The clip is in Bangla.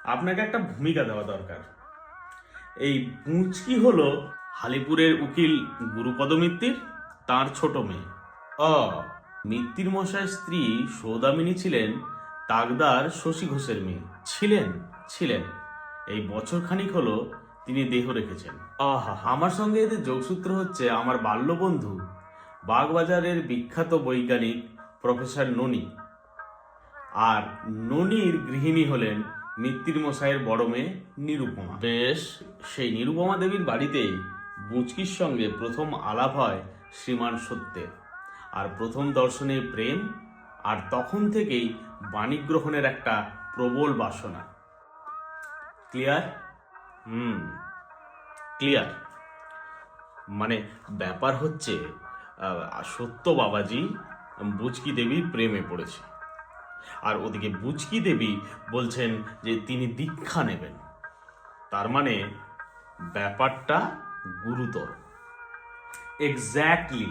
আপনাকে একটা ভূমিকা দেওয়া দরকার। এই পুঁচকি হলো হালিপুরের উকিল গুরুপদ মিত্তির তার ছোট মেয়ে। অ মিত্তির মশাইয়ের স্ত্রী সৌদামিনী ছিলেন তাগদার শশী ঘোষের মেয়ে। ছিলেন ছিলেন এই বছর খানিক হলো তিনি দেহ রেখেছেন। আমার সঙ্গে এদের যোগসূত্র হচ্ছে আমার বাল্যবন্ধু বাগবাজারের বিখ্যাত বৈজ্ঞানিক প্রফেসর ননি। আর ননির গৃহিণী হলেন মিত্তির মশাইয়ের বড় মেয়ে নিরুপমা। বেশ, সেই নিরুপমা দেবীর বাড়িতেই বুচকির সঙ্গে প্রথম আলাপ হয় শ্রীমান সত্যের। আর প্রথম দর্শনে প্রেম, আর তখন থেকেই বাণী গ্রহণের একটা প্রবল বাসনা। ক্লিয়ার? ক্লিয়ার। মানে ব্যাপার হচ্ছে সত্য বাবাজি বুচকি দেবীর প্রেমে পড়েছে, আর ওদিকে বুচকি দেবী বলছেন যে তিনি দীক্ষা নেবেন। তার মানে ব্যাপারটা গুরুতর। এক্স্যাক্টলি।